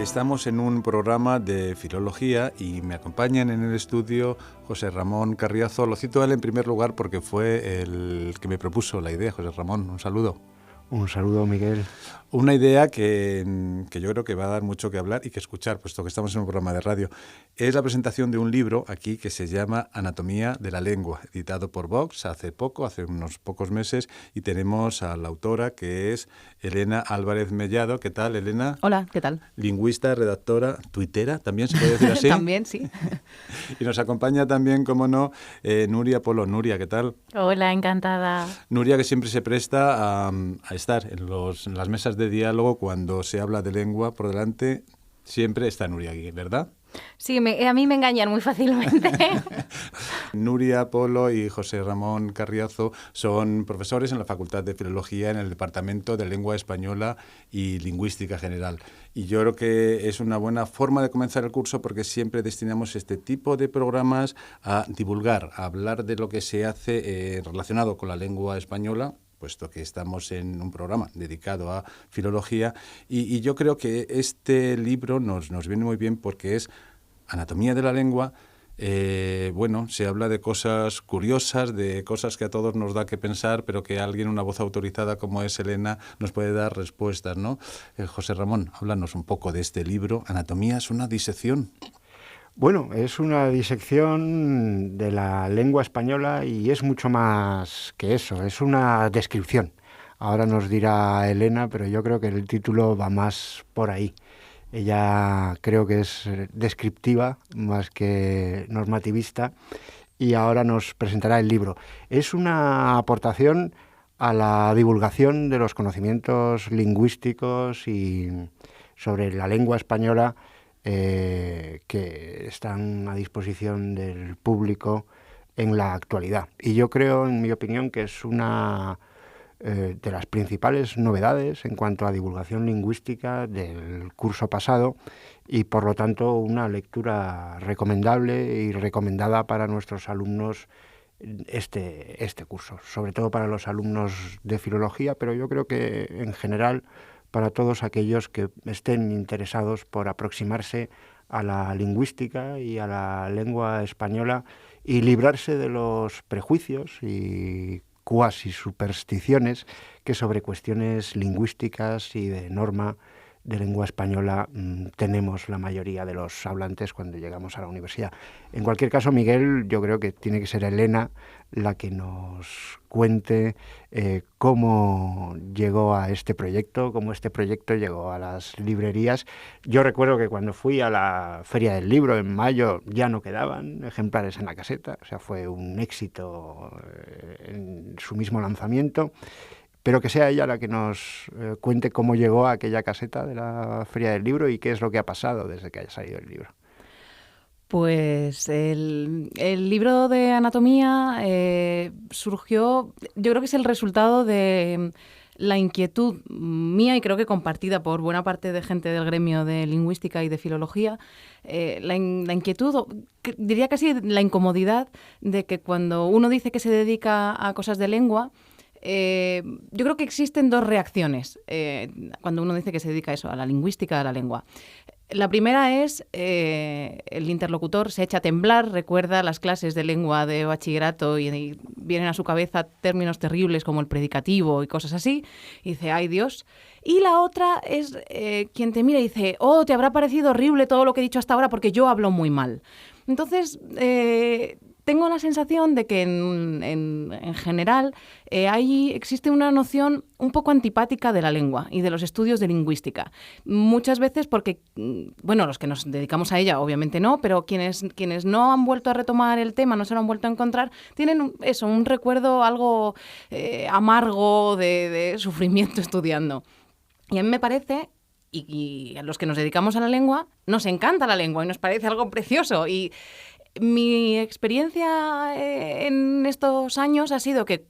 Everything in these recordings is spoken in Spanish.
Estamos en un programa de filología y me acompañan en el estudio José Ramón Carriazo. Lo cito a él en primer lugar porque fue el que me propuso la idea. José Ramón, un saludo. Un saludo, Miguel. Una idea que yo creo que va a dar mucho que hablar y que escuchar, puesto que estamos en un programa de radio. Es la presentación de un libro aquí que se llama Anatomía de la lengua, editado por Vox hace unos pocos meses, y tenemos a la autora, que es Elena Álvarez Mellado. ¿Qué tal, Elena? Hola, ¿qué tal? Lingüista, redactora, tuitera, ¿también se puede decir así? También, sí. Y nos acompaña también, como no, Nuria Polo. Nuria, ¿qué tal? Hola, encantada. Nuria, que siempre se presta a estar en las mesas de diálogo cuando se habla de lengua por delante. Siempre está Nuria aquí, ¿verdad? Sí, a mí me engañan muy fácilmente. Nuria Polo y José Ramón Carriazo son profesores en la Facultad de Filología en el Departamento de Lengua Española y Lingüística General. Y yo creo que es una buena forma de comenzar el curso porque siempre destinamos este tipo de programas a divulgar, a hablar de lo que se hace relacionado con la lengua española, puesto que estamos en un programa dedicado a filología, y yo creo que este libro nos viene muy bien porque es Anatomía de la lengua. Se habla de cosas curiosas, de cosas que a todos nos da que pensar, pero que alguien, una voz autorizada como es Elena, nos puede dar respuestas, ¿no? José Ramón, háblanos un poco de este libro. Anatomía es una disección. Bueno, es una disección de la lengua española y es mucho más que eso, es una descripción. Ahora nos dirá Elena, pero yo creo que el título va más por ahí. Ella creo que es descriptiva más que normativista y ahora nos presentará el libro. Es una aportación a la divulgación de los conocimientos lingüísticos y sobre la lengua española que están a disposición del público en la actualidad. Y yo creo, en mi opinión, que es una de las principales novedades en cuanto a divulgación lingüística del curso pasado y, por lo tanto, una lectura recomendable y recomendada para nuestros alumnos este curso, sobre todo para los alumnos de filología, pero yo creo que en general para todos aquellos que estén interesados por aproximarse a la lingüística y a la lengua española y librarse de los prejuicios y cuasi supersticiones que sobre cuestiones lingüísticas y de norma de lengua española tenemos la mayoría de los hablantes cuando llegamos a la universidad. En cualquier caso, Miguel, yo creo que tiene que ser Elena la que nos cuente cómo llegó a este proyecto, cómo este proyecto llegó a las librerías. Yo recuerdo que cuando fui a la Feria del Libro en mayo ya no quedaban ejemplares en la caseta, o sea, fue un éxito en su mismo lanzamiento. Pero que sea ella la que nos cuente cómo llegó a aquella caseta de la Feria del Libro y qué es lo que ha pasado desde que haya salido el libro. Pues el libro de anatomía surgió, yo creo que es el resultado de la inquietud mía y creo que compartida por buena parte de gente del gremio de lingüística y de filología, la inquietud, diría casi la incomodidad de que cuando uno dice que se dedica a cosas de lengua, yo creo que existen dos reacciones cuando uno dice que se dedica a eso, a la lingüística, a la lengua. La primera es el interlocutor se echa a temblar, recuerda las clases de lengua de bachillerato y vienen a su cabeza términos terribles como el predicativo y cosas así, y dice, ¡ay Dios! Y la otra es quien te mira y dice, ¡oh, te habrá parecido horrible todo lo que he dicho hasta ahora porque yo hablo muy mal! Entonces, tengo la sensación de que en general existe una noción un poco antipática de la lengua y de los estudios de lingüística. Muchas veces porque, bueno, los que nos dedicamos a ella obviamente no, pero quienes no han vuelto a retomar el tema, no se lo han vuelto a encontrar, tienen un recuerdo algo amargo de sufrimiento estudiando. Y a mí me parece, y a los que nos dedicamos a la lengua, nos encanta la lengua y nos parece algo precioso. Y mi experiencia en estos años ha sido que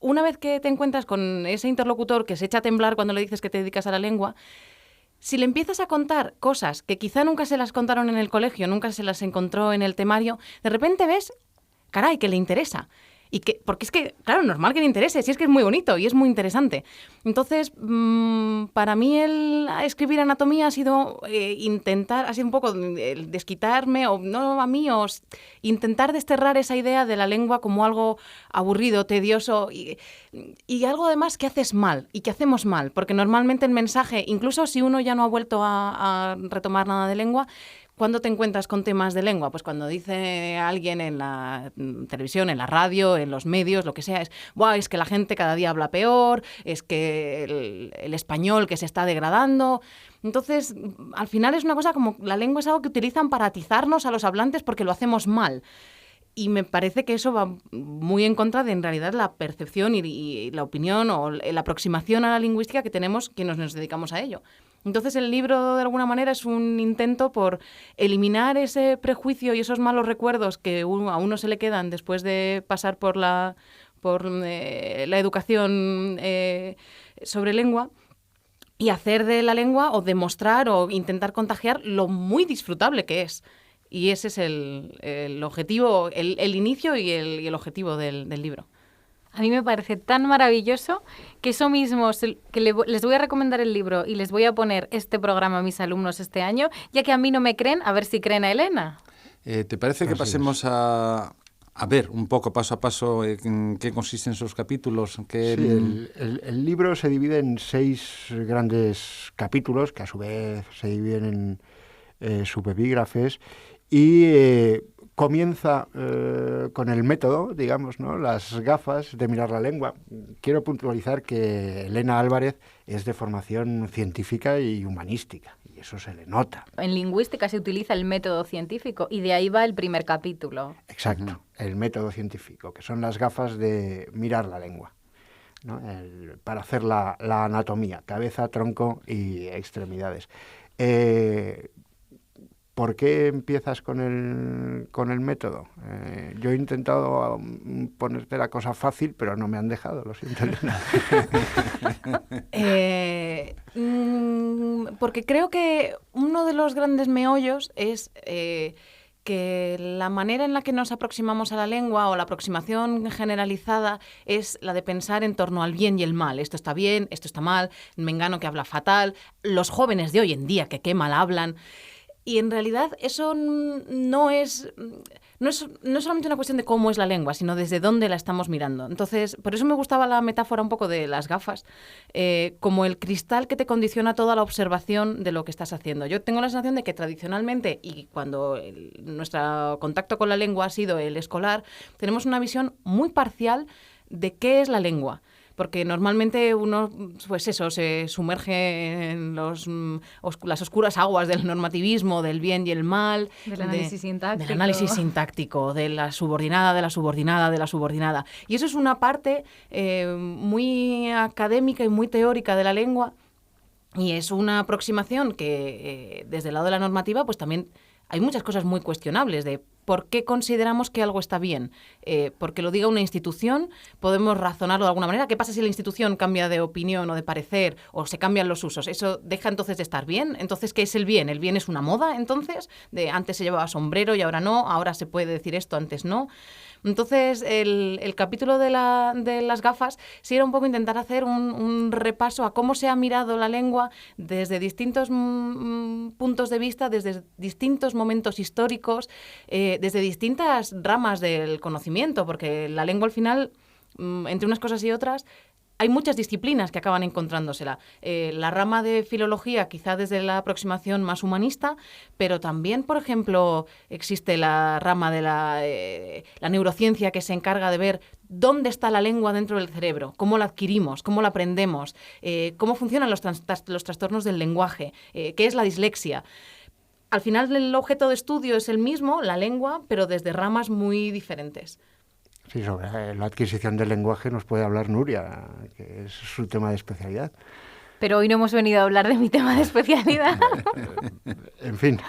una vez que te encuentras con ese interlocutor que se echa a temblar cuando le dices que te dedicas a la lengua, si le empiezas a contar cosas que quizá nunca se las contaron en el colegio, nunca se las encontró en el temario, de repente ves, caray, que le interesa. porque es que, claro, normal que le interese, si es que es muy bonito y es muy interesante. Entonces, para mí el escribir anatomía ha sido ha sido un poco el desquitarme, o no a mí, o intentar desterrar esa idea de la lengua como algo aburrido, tedioso y algo además que haces mal y que hacemos mal, porque normalmente el mensaje, incluso si uno ya no ha vuelto a retomar nada de lengua, ¿cuándo te encuentras con temas de lengua? Pues cuando dice alguien en la televisión, en la radio, en los medios, lo que sea, es que la gente cada día habla peor, es que el español que se está degradando. Entonces, al final es una cosa como la lengua es algo que utilizan para atizarnos a los hablantes porque lo hacemos mal. Y me parece que eso va muy en contra de, en realidad, la percepción y la opinión o la aproximación a la lingüística que tenemos quienes nos dedicamos a ello. Entonces el libro, de alguna manera, es un intento por eliminar ese prejuicio y esos malos recuerdos que a uno se le quedan después de pasar por la educación sobre lengua, y hacer de la lengua, o demostrar o intentar contagiar lo muy disfrutable que es. Y ese es el objetivo, el inicio y el objetivo del libro. A mí me parece tan maravilloso que eso mismo, que les voy a recomendar el libro y les voy a poner este programa a mis alumnos este año, ya que a mí no me creen, a ver si creen a Elena. ¿Te parece que pasemos a ver un poco paso a paso en qué consisten sus capítulos? Sí, el libro se divide en 6 grandes capítulos, que a su vez se dividen en subepígrafes, y comienza con el método, digamos, ¿no? Las gafas de mirar la lengua. Quiero puntualizar que Elena Álvarez es de formación científica y humanística, y eso se le nota. En lingüística se utiliza el método científico y de ahí va el primer capítulo. Exacto, el método científico, que son las gafas de mirar la lengua, ¿no? Para hacer la anatomía, cabeza, tronco y extremidades. ¿Por qué empiezas con el método? Yo he intentado ponerte la cosa fácil, pero no me han dejado, lo siento, Elena. Porque creo que uno de los grandes meollos es que la manera en la que nos aproximamos a la lengua, o la aproximación generalizada, es la de pensar en torno al bien y el mal. Esto está bien, esto está mal, mengano que habla fatal, los jóvenes de hoy en día que qué mal hablan. Y en realidad eso no es solamente una cuestión de cómo es la lengua, sino desde dónde la estamos mirando. Entonces, por eso me gustaba la metáfora un poco de las gafas, como el cristal que te condiciona toda la observación de lo que estás haciendo. Yo tengo la sensación de que tradicionalmente, y cuando nuestro contacto con la lengua ha sido el escolar, tenemos una visión muy parcial de qué es la lengua. Porque normalmente uno, pues eso, se sumerge en las oscuras aguas del normativismo, del bien y el mal, del análisis sintáctico. Del análisis sintáctico, de la subordinada, de la subordinada, de la subordinada. Y eso es una parte muy académica y muy teórica de la lengua, y es una aproximación que desde el lado de la normativa pues también hay muchas cosas muy cuestionables de por qué consideramos que algo está bien. Porque lo diga una institución, podemos razonarlo de alguna manera. ¿Qué pasa si la institución cambia de opinión o de parecer o se cambian los usos? ¿Eso deja entonces de estar bien? Entonces, ¿qué es el bien? ¿El bien es una moda entonces? De antes se llevaba sombrero y ahora no, ahora se puede decir esto, antes no. Entonces, el capítulo de las gafas sí era un poco intentar hacer un repaso a cómo se ha mirado la lengua desde distintos puntos de vista, desde distintos momentos históricos, desde distintas ramas del conocimiento, porque la lengua al final, entre unas cosas y otras, hay muchas disciplinas que acaban encontrándosela. La rama de filología, quizá desde la aproximación más humanista, pero también, por ejemplo, existe la rama de la neurociencia, que se encarga de ver dónde está la lengua dentro del cerebro, cómo la adquirimos, cómo la aprendemos, cómo funcionan los trastornos del lenguaje, qué es la dislexia. Al final el objeto de estudio es el mismo, la lengua, pero desde ramas muy diferentes. Sí, sobre la adquisición del lenguaje nos puede hablar Nuria, que es su tema de especialidad. Pero hoy no hemos venido a hablar de mi tema de especialidad. En fin,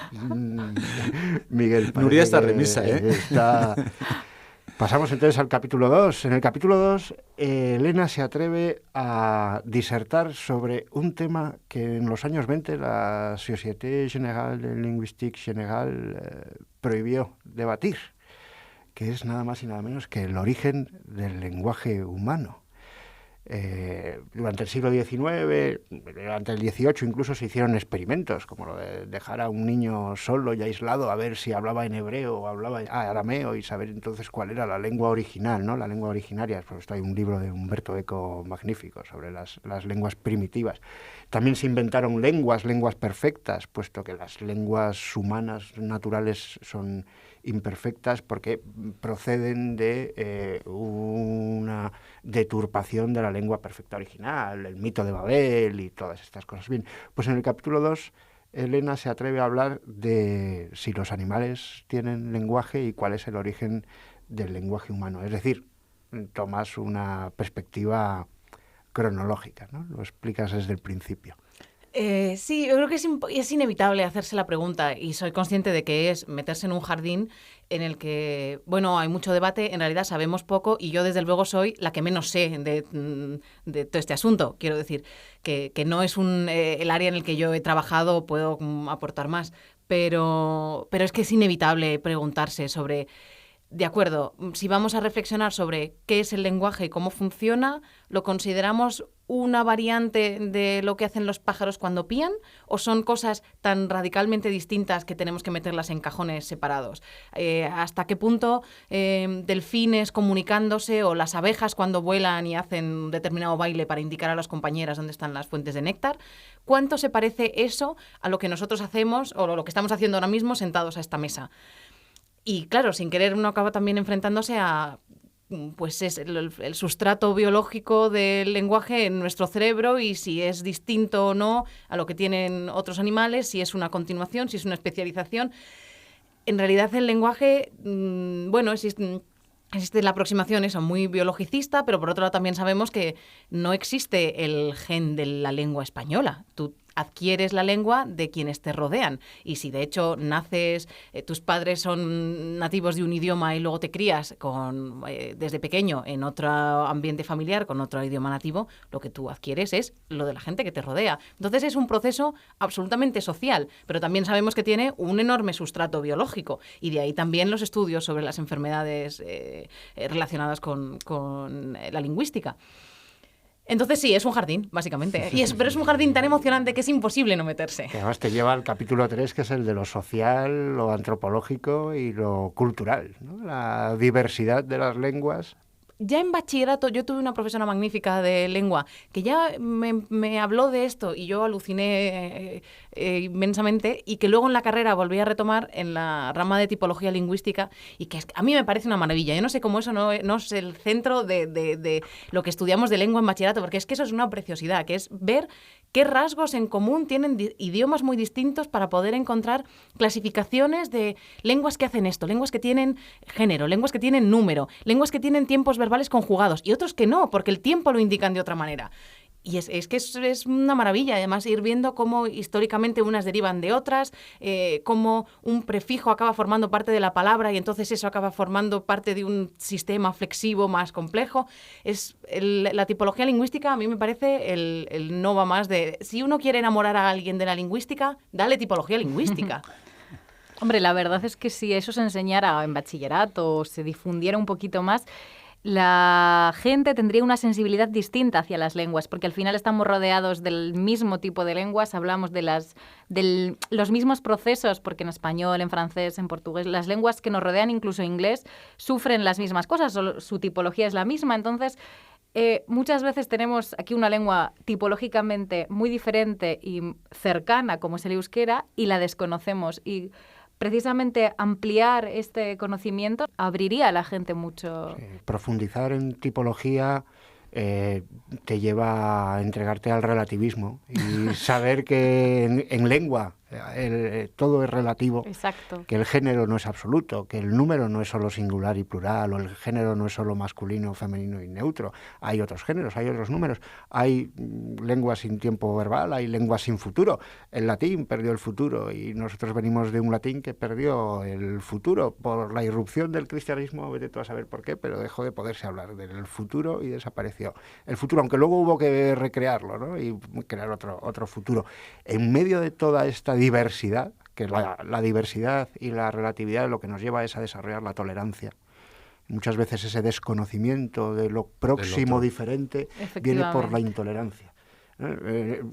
Miguel. Nuria está remisa, ¿eh? Pasamos entonces al capítulo 2. En el capítulo 2, Elena se atreve a disertar sobre un tema que en los años 20 la Société Générale de Linguistique Générale prohibió debatir, que es nada más y nada menos que el origen del lenguaje humano. Durante el siglo XIX, durante el XVIII incluso se hicieron experimentos, como lo de dejar a un niño solo y aislado a ver si hablaba en hebreo o hablaba en arameo y saber entonces cuál era la lengua original, ¿no? La lengua originaria. Por esto hay un libro de Humberto Eco magnífico sobre las lenguas primitivas. También se inventaron lenguas perfectas, puesto que las lenguas humanas naturales son imperfectas porque proceden de una deturpación de la lengua perfecta original, el mito de Babel y todas estas cosas. Bien, pues en el capítulo 2 Elena se atreve a hablar de si los animales tienen lenguaje y cuál es el origen del lenguaje humano. Es decir, tomas una perspectiva cronológica, ¿no? Lo explicas desde el principio. Sí, yo creo que es inevitable hacerse la pregunta y soy consciente de que es meterse en un jardín en el que, bueno, hay mucho debate, en realidad sabemos poco y yo desde luego soy la que menos sé de todo este asunto. Quiero decir que no es el área en el que yo he trabajado, puedo aportar más, pero es que es inevitable preguntarse sobre... De acuerdo, si vamos a reflexionar sobre qué es el lenguaje y cómo funciona, ¿lo consideramos una variante de lo que hacen los pájaros cuando pían o son cosas tan radicalmente distintas que tenemos que meterlas en cajones separados? ¿Hasta qué punto delfines comunicándose o las abejas cuando vuelan y hacen un determinado baile para indicar a las compañeras dónde están las fuentes de néctar? ¿Cuánto se parece eso a lo que nosotros hacemos o lo que estamos haciendo ahora mismo sentados a esta mesa? Y claro, sin querer uno acaba también enfrentándose a pues es el sustrato biológico del lenguaje en nuestro cerebro y si es distinto o no a lo que tienen otros animales, si es una continuación, si es una especialización. En realidad el lenguaje, bueno, existe la aproximación esa muy biologicista, pero por otro lado también sabemos que no existe el gen de la lengua española. Tú adquieres la lengua de quienes te rodean. Y si de hecho naces, tus padres son nativos de un idioma y luego te crías desde pequeño en otro ambiente familiar, con otro idioma nativo, lo que tú adquieres es lo de la gente que te rodea. Entonces es un proceso absolutamente social, pero también sabemos que tiene un enorme sustrato biológico. Y de ahí también los estudios sobre las enfermedades relacionadas con la lingüística. Entonces sí, es un jardín, básicamente. Pero es un jardín tan emocionante que es imposible no meterse. Que además te lleva al capítulo 3, que es el de lo social, lo antropológico y lo cultural, ¿no? La diversidad de las lenguas. Ya en bachillerato yo tuve una profesora magnífica de lengua que ya me habló de esto y yo aluciné inmensamente y que luego en la carrera volví a retomar en la rama de tipología lingüística y que a mí me parece una maravilla. Yo no sé cómo eso no es el centro de lo que estudiamos de lengua en bachillerato, porque es que eso es una preciosidad, que es ver qué rasgos en común tienen idiomas muy distintos para poder encontrar clasificaciones de lenguas que hacen esto, lenguas que tienen género, lenguas que tienen número, lenguas que tienen tiempos verbales conjugados y otros que no, porque el tiempo lo indican de otra manera. Y es que es una maravilla, además, ir viendo cómo históricamente unas derivan de otras, cómo un prefijo acaba formando parte de la palabra y entonces eso acaba formando parte de un sistema flexivo más complejo. La tipología lingüística a mí me parece el no va más de... Si uno quiere enamorar a alguien de la lingüística, dale tipología lingüística. Hombre, la verdad es que si eso se enseñara en bachillerato o se difundiera un poquito más, la gente tendría una sensibilidad distinta hacia las lenguas, porque al final estamos rodeados del mismo tipo de lenguas, hablamos de los mismos procesos, porque en español, en francés, en portugués, las lenguas que nos rodean, incluso en inglés, sufren las mismas cosas, su tipología es la misma. Entonces, muchas veces tenemos aquí una lengua tipológicamente muy diferente y cercana, como es el euskera, y la desconocemos. Y precisamente ampliar este conocimiento abriría a la gente mucho. Sí, profundizar en tipología te lleva a entregarte al relativismo y saber que en lengua todo es relativo. Exacto. Que el género no es absoluto, que el número no es solo singular y plural, o el género no es solo masculino, femenino y neutro. Hay otros géneros, hay otros números, hay lenguas sin tiempo verbal, hay lenguas sin futuro. El latín perdió el futuro y nosotros venimos de un latín que perdió el futuro por la irrupción del cristianismo, vete tú a saber por qué, pero dejó de poderse hablar del futuro y desapareció el futuro, aunque luego hubo que recrearlo, ¿no? Y crear otro futuro. En medio de toda esta diversidad, que la diversidad y la relatividad lo que nos lleva es a desarrollar la tolerancia Muchas veces ese desconocimiento de lo próximo, diferente, viene por la intolerancia.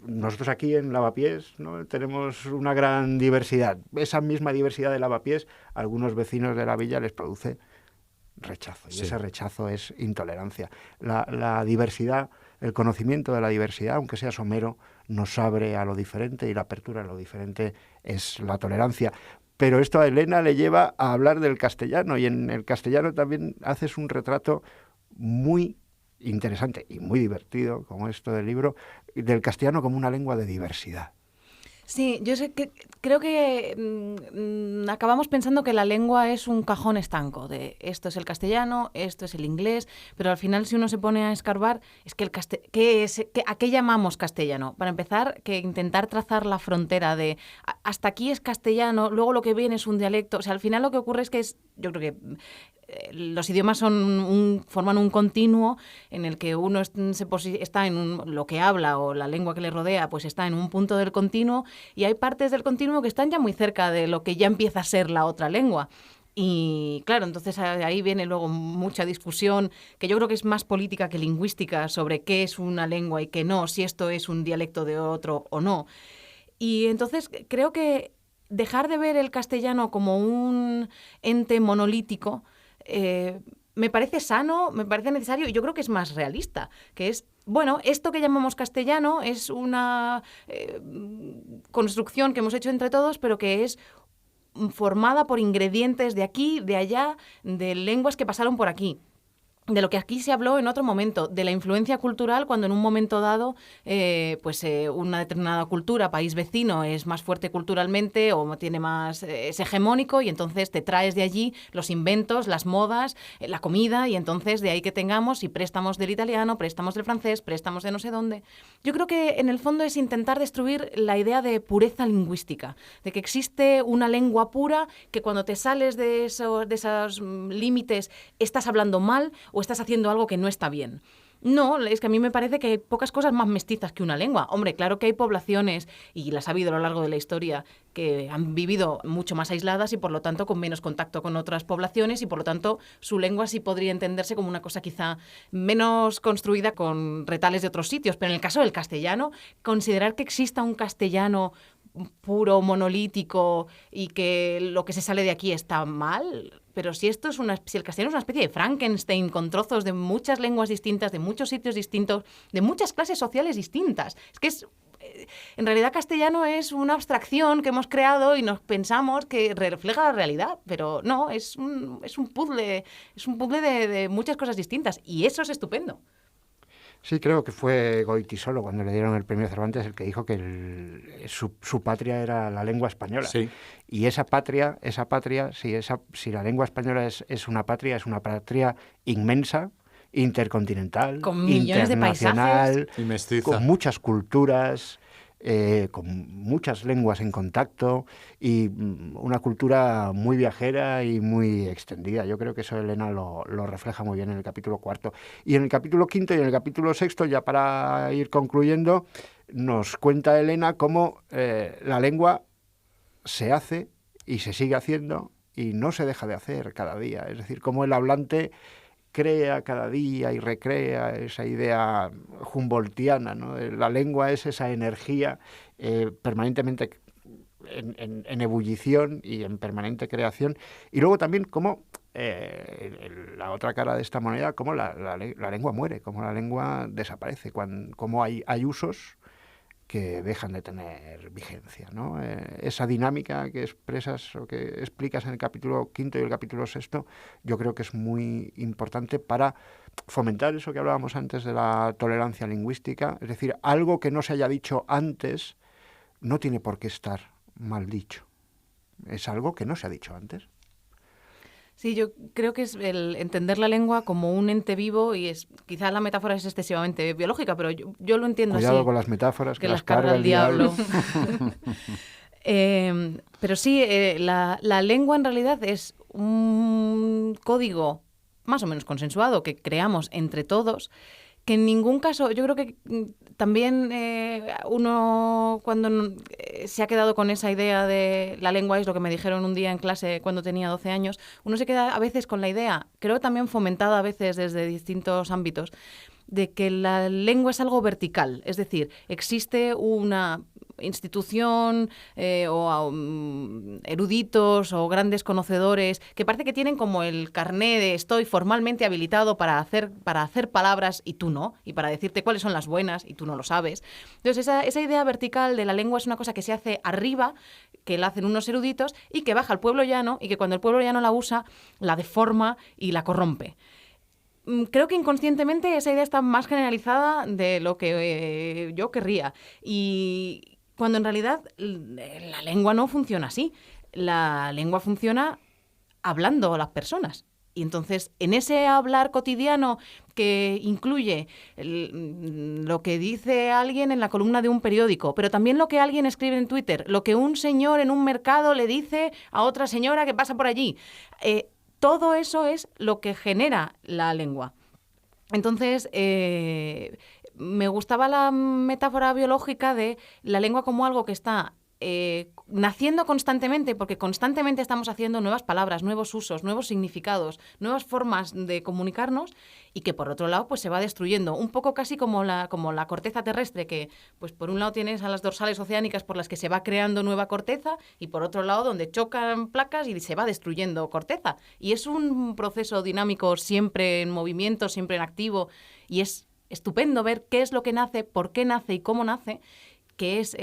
Nosotros aquí en Lavapiés, ¿no?, tenemos una gran diversidad. Esa misma diversidad de Lavapiés, a algunos vecinos de la villa les produce rechazo, y ese rechazo es intolerancia. La diversidad, el conocimiento de la diversidad, aunque sea somero, nos abre a lo diferente, y la apertura a lo diferente es la tolerancia. Pero esto a Elena le lleva a hablar del castellano, y en el castellano también haces un retrato muy interesante y muy divertido, como esto del libro, del castellano como una lengua de diversidad. Sí, yo creo que acabamos pensando que la lengua es un cajón estanco, de esto es el castellano, esto es el inglés, pero al final si uno se pone a escarbar, es que ¿a qué llamamos castellano? Para empezar, que intentar trazar la frontera de hasta aquí es castellano, luego lo que viene es un dialecto, o sea, al final lo que ocurre es que yo creo que los idiomas forman un continuo en el que uno está en lo que habla o la lengua que le rodea, pues está en un punto del continuo, y hay partes del continuo que están ya muy cerca de lo que ya empieza a ser la otra lengua. Y claro, entonces ahí viene luego mucha discusión, que yo creo que es más política que lingüística, sobre qué es una lengua y qué no, si esto es un dialecto de otro o no. Y entonces creo que dejar de ver el castellano como un ente monolítico me parece sano, me parece necesario, y yo creo que es más realista, que es, bueno, esto que llamamos castellano es una construcción que hemos hecho entre todos, pero que es formada por ingredientes de aquí, de allá, de lenguas que pasaron por aquí. De lo que aquí se habló en otro momento, de la influencia cultural cuando en un momento dado una determinada cultura, país vecino, es más fuerte culturalmente o tiene más, es hegemónico, y entonces te traes de allí los inventos, las modas, la comida, y entonces de ahí que tengamos y préstamos del italiano, préstamos del francés, préstamos de no sé dónde. Yo creo que en el fondo es intentar destruir la idea de pureza lingüística, de que existe una lengua pura, que cuando te sales de esos límites estás hablando mal o estás haciendo algo que no está bien. No, es que a mí me parece que hay pocas cosas más mestizas que una lengua. Hombre, claro que hay poblaciones, y las ha habido a lo largo de la historia, que han vivido mucho más aisladas y por lo tanto con menos contacto con otras poblaciones, y por lo tanto su lengua sí podría entenderse como una cosa quizá menos construida con retales de otros sitios. Pero en el caso del castellano, considerar que exista un castellano puro, monolítico, y que lo que se sale de aquí está mal. Pero si el castellano es una especie de Frankenstein con trozos de muchas lenguas distintas, de muchos sitios distintos, de muchas clases sociales distintas. En realidad castellano es una abstracción que hemos creado y nos pensamos que refleja la realidad, pero no, es un puzzle, de muchas cosas distintas, y eso es estupendo. Sí, creo que fue Goytisolo, cuando le dieron el premio Cervantes, el que dijo que su patria era la lengua española. Sí. Y esa patria, si la lengua española es una patria inmensa, intercontinental, con millones internacional, de paisajes y mestiza, con muchas culturas, con muchas lenguas en contacto, y una cultura muy viajera y muy extendida. Yo creo que eso Elena lo refleja muy bien en el capítulo 4. Y en el capítulo 5 y en el capítulo 6, ya para ir concluyendo, nos cuenta Elena cómo la lengua se hace y se sigue haciendo y no se deja de hacer cada día. Es decir, cómo el hablante crea cada día y recrea esa idea humboldtiana, ¿no? La lengua es esa energía permanentemente en ebullición y en permanente creación. Y luego también cómo la otra cara de esta moneda, cómo la lengua muere, cómo la lengua desaparece, cómo hay usos que dejan de tener vigencia, ¿no? Esa dinámica que expresas o que explicas en el capítulo 5 y el capítulo 6, yo creo que es muy importante para fomentar eso que hablábamos antes de la tolerancia lingüística. Es decir, algo que no se haya dicho antes no tiene por qué estar mal dicho. Es algo que no se ha dicho antes. Sí, yo creo que es el entender la lengua como un ente vivo, y quizás la metáfora es excesivamente biológica, pero yo lo entiendo así. Cuidado con las metáforas, que las carga el diablo. Pero sí, la lengua en realidad es un código más o menos consensuado que creamos entre todos, que en ningún caso, yo creo que también uno cuando se ha quedado con esa idea de la lengua es lo que me dijeron un día en clase cuando tenía 12 años, uno se queda a veces con la idea, creo también fomentada a veces desde distintos ámbitos, de que la lengua es algo vertical, es decir, existe una institución o eruditos o grandes conocedores que parece que tienen como el carné de estoy formalmente habilitado para hacer palabras y tú no, y para decirte cuáles son las buenas y tú no lo sabes. Entonces esa idea vertical de la lengua es una cosa que se hace arriba, que la hacen unos eruditos y que baja al pueblo llano y que cuando el pueblo llano la usa, la deforma y la corrompe. Creo que inconscientemente esa idea está más generalizada de lo que yo querría. Y cuando en realidad la lengua no funciona así. La lengua funciona hablando a las personas. Y entonces, en ese hablar cotidiano que incluye lo que dice alguien en la columna de un periódico, pero también lo que alguien escribe en Twitter, lo que un señor en un mercado le dice a otra señora que pasa por allí, todo eso es lo que genera la lengua. Entonces, me gustaba la metáfora biológica de la lengua como algo que está naciendo constantemente, porque constantemente estamos haciendo nuevas palabras, nuevos usos, nuevos significados, nuevas formas de comunicarnos y que por otro lado pues se va destruyendo, un poco casi como la corteza terrestre, que pues por un lado tienes a las dorsales oceánicas por las que se va creando nueva corteza y por otro lado donde chocan placas y se va destruyendo corteza. Y es un proceso dinámico siempre en movimiento, siempre en activo, y es estupendo ver qué es lo que nace, por qué nace y cómo nace, que es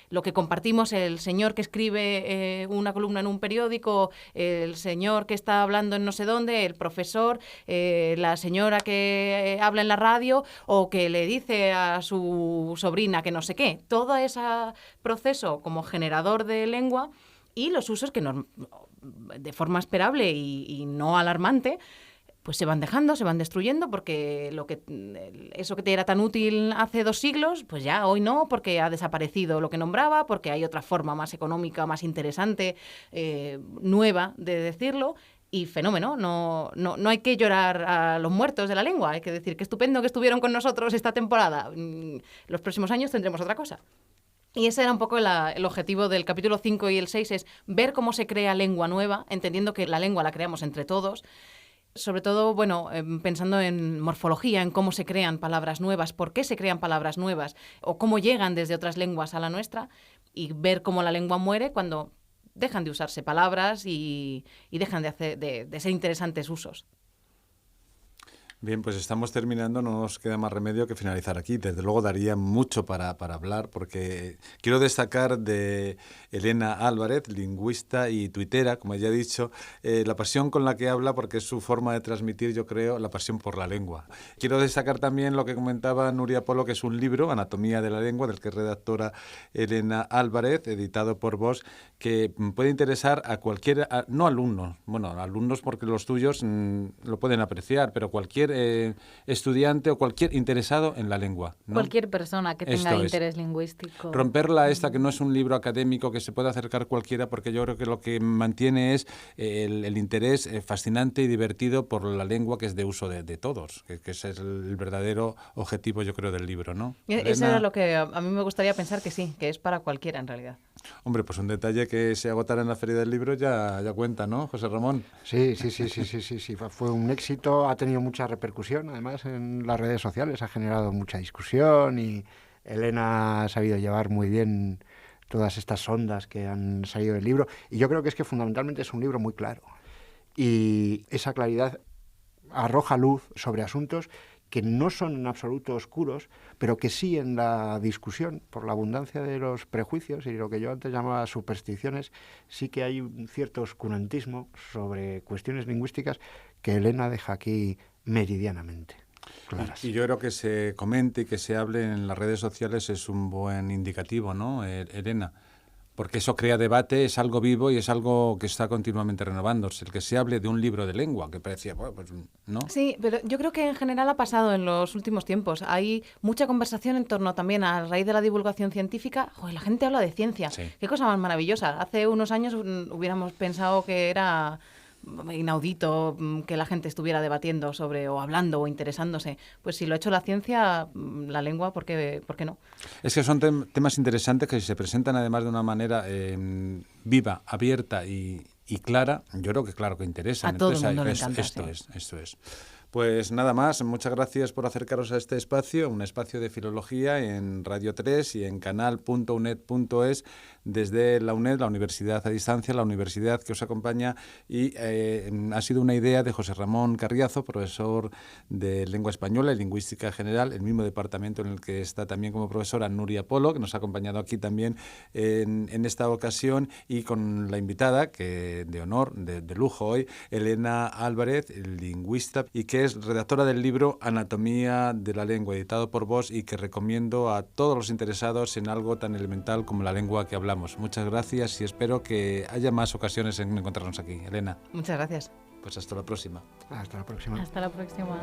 lo que compartimos el señor que escribe una columna en un periódico, el señor que está hablando en no sé dónde, el profesor, la señora que habla en la radio o que le dice a su sobrina que no sé qué. Todo ese proceso como generador de lengua y los usos que de forma esperable y no alarmante pues se van dejando, se van destruyendo, porque eso que te era tan útil hace 2 siglos, pues ya hoy no, porque ha desaparecido lo que nombraba, porque hay otra forma más económica, más interesante, nueva de decirlo, y fenómeno, no hay que llorar a los muertos de la lengua, hay que decir qué estupendo que estuvieron con nosotros esta temporada. Los próximos años tendremos otra cosa. Y ese era un poco el objetivo del capítulo 5 y el 6, es ver cómo se crea lengua nueva, entendiendo que la lengua la creamos entre todos. Sobre todo, bueno, pensando en morfología, en cómo se crean palabras nuevas, por qué se crean palabras nuevas o cómo llegan desde otras lenguas a la nuestra, y ver cómo la lengua muere cuando dejan de usarse palabras y dejan de ser interesantes usos. Bien, pues estamos terminando, no nos queda más remedio que finalizar aquí. Desde luego daría mucho para hablar, porque quiero destacar de Elena Álvarez, lingüista y tuitera, como ya he dicho, la pasión con la que habla, porque es su forma de transmitir, yo creo, la pasión por la lengua. Quiero destacar también lo que comentaba Nuria Polo, que es un libro, Anatomía de la lengua, del que es redactora Elena Álvarez, editado por Bosch, que puede interesar a cualquier, no alumnos, bueno, alumnos porque los tuyos lo pueden apreciar, pero cualquier estudiante o cualquier interesado en la lengua, ¿no? Cualquier persona que tenga interés lingüístico. Romperla que no es un libro académico que se puede acercar cualquiera, porque yo creo que lo que mantiene es el interés fascinante y divertido por la lengua, que es de uso de todos, que ese es el verdadero objetivo, yo creo, del libro, ¿no? Eso era lo que a mí me gustaría pensar, que sí, que es para cualquiera en realidad. Hombre, pues un detalle que se agotara en la Feria del Libro ya cuenta, ¿no, José Ramón? Sí. Fue un éxito, ha tenido mucha repercusión, además, en las redes sociales, ha generado mucha discusión y Elena ha sabido llevar muy bien todas estas ondas que han salido del libro. Y yo creo que fundamentalmente es un libro muy claro. Y esa claridad arroja luz sobre asuntos que no son en absoluto oscuros, pero que sí en la discusión, por la abundancia de los prejuicios y lo que yo antes llamaba supersticiones, sí que hay un cierto oscurantismo sobre cuestiones lingüísticas que Elena deja aquí meridianamente claras. Y yo creo que se comente y que se hable en las redes sociales es un buen indicativo, ¿no, Elena? Porque eso crea debate, es algo vivo y es algo que está continuamente renovándose. El que se hable de un libro de lengua, que parecía, bueno, pues, ¿no? Sí, pero yo creo que en general ha pasado en los últimos tiempos. Hay mucha conversación en torno también a raíz de la divulgación científica. Joder, la gente habla de ciencia. Sí. Qué cosa más maravillosa. Hace unos años hubiéramos pensado que era inaudito que la gente estuviera debatiendo sobre o hablando o interesándose. Pues si lo ha hecho la ciencia, la lengua, ¿por qué no? Es que son temas interesantes que se presentan además de una manera viva, abierta y clara. Yo creo que claro que interesan. A todo el mundo le encanta. Esto es. Pues nada más, muchas gracias por acercaros a este espacio, un espacio de filología en Radio 3 y en canal.uned.es desde la UNED, la Universidad a Distancia, la universidad que os acompaña, y ha sido una idea de José Ramón Carriazo, profesor de Lengua Española y Lingüística General, el mismo departamento en el que está también como profesora Nuria Polo, que nos ha acompañado aquí también en esta ocasión, y con la invitada, que de honor, de lujo hoy, Elena Álvarez, lingüista, y que es redactora del libro Anatomía de la Lengua, editado por Vox, y que recomiendo a todos los interesados en algo tan elemental como la lengua que hablamos. Muchas gracias y espero que haya más ocasiones en encontrarnos aquí. Elena. Muchas gracias. Pues hasta la próxima. Hasta la próxima. Hasta la próxima.